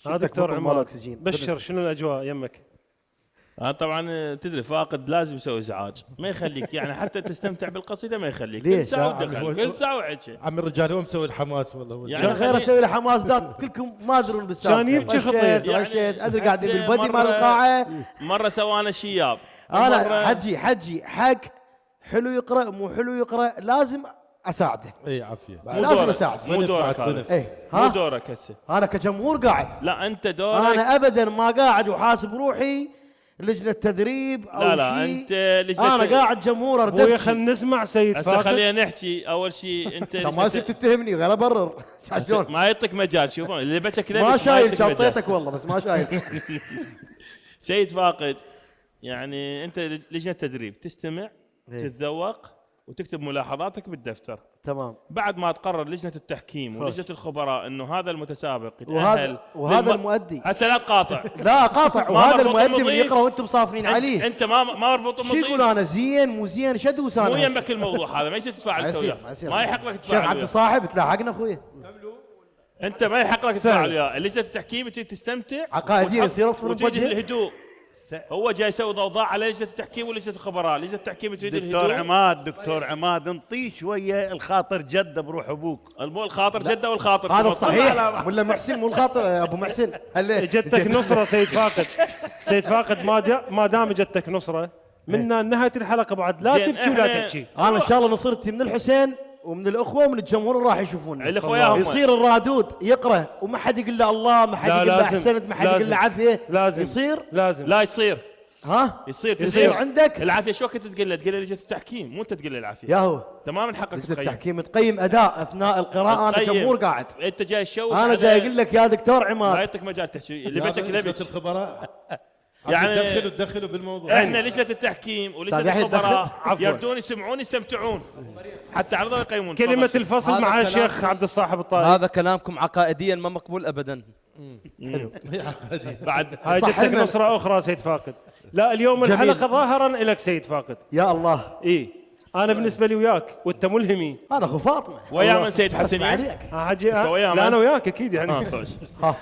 دكتور عمار اكسجين. بشر شنو الاجواء يمك؟ طبعا تدري فاقد لازم يسوي ازعاج، ما يخليك يعني حتى تستمتع بالقصيده ما يخليك. ليش؟ كل ساعه لا، ودخل هو- كل ساعه وحكي. عم الرجال هو مسوي الحماس والله هو يعني كان خير اسوي له حماس دات كلكم ما ادرون بالسالفه. كان يبكي خطير. رشيت يعني رشيت ادري قاعدين هسه بالبدي مال مرة- القاعه. مره سوانا شياب، انا مرة- حجي حق حلو يقرا مو حلو يقرا لازم اساعده. اي عافيه مو لازم دورك، أساعد. مو صنف دورك بعد هذا. صنف. ايه مو ها دورك هسه. انا كجمهور قاعد. لا انت دورك. انا ابدا ما قاعد وحاسب روحي لجنه تدريب او لا لا شيء. انت لجنة انا قاعد جمهور ابويا اردب. خلينا نسمع سيد هسه فاقد. خلينا نحكي اول شيء. انت ما زلت تتهمني غير ابرر. شلون؟ ما يعطيك مجال. شوف اللي بكى كذا ما شايل يعطيك مجال. شنطتك والله بس ما شايل. سيد فاقد، يعني انت لجنه تدريب تستمع إيه. تتذوق وتكتب ملاحظاتك بالدفتر. تمام. بعد ما تقرر لجنه التحكيم ولجنه الخبراء انه هذا المتسابق وهذا يتاهل وهذا المؤدي. هسه لا تقاطع. لا قاطع. ما وهذا مربوط المؤدي من المضيف. يقرا وانتم صافنين عليه. انت ما مربوط شو يقول المضيف. انا زين مو زين شدوس انا مو هسه. يمك الموضوع هذا، ما يصير تتفاعل ما انت يصير، وياه. ما يصير. ما يحق لك شيخ تتفاعل عبد وياه. الصاحب تلاحقنا اخويا. انت ما يحق لك تتفاعل وياه. لجنه التحكيم تريد تستمتع عقائديا يصير اصفر وتريد بوجهه. الهدوء. هو جاي يسوي ضوضاء على لجنه التحكيم ولجنه الخبراء. لجنه التحكيم تريد الهدوء. دكتور عماد انطيه شويه الخاطر جده بروح ابوك. مو الخاطر جده والخاطر هذا تبطل الصحيح. على- ولا محسن مو الخاطر ابو محسن. هلا جتك نصره سيد فاقد. سيد فاقد ما دام جتك نصره من نهايه الحلقه بعد لا زين، تبكي ولا إحنا- تحكي. انا ان شاء الله نصرتي من الحسين ومن الاخوه ومن الجمهور اللي راح يشوفونا. الأخوة هم. يصير الرادود يقرا وما حد يقول له الله، ما حد لا، يقول له لازم. احسنت، ما حد يقول له لازم. عافيه. لازم يصير لازم لا يصير يصير يصير عندك. العافيه. شو وقت تقول له لجنه التحكيم، مو انت تقول له العافيه. يا هو تماما حقك لجنه تقيم. التحكيم تقيم اداء اثناء القراءه. انا تقيم. جمهور قاعد. انت جاي تشوف انا جاي اقول لك يا دكتور ما عماد يعطيك مجال تحكي اللي يا بيتك لجنة لبك. الخبراء يعني تدخلوا بالموضوع. احنا لجنه التحكيم ولجنه أستاذ يحيى الخبراء تدخل. عفواً. يردون يسمعون يستمتعون حتى عرضوا يقيمون. كلمه تفضل. الفصل هذا مع كلام- الشيخ عبد الصاحب الطائي. هذا كلامكم عقائديا ما مقبول ابدا. بعد هاي صح جتك لنا. نصره اخرى سيد فاقد. لا اليوم جميل. الحلقه ظاهرا لك سيد فاقد. يا الله. اي انا بالنسبه لي وياك وانت ملهمي. انا اخو فاطمه. ويا من سيد أسمع حسنين. عليك. حاجي أنت وياه لا من؟ انا وياك اكيد يعني. خوش. ها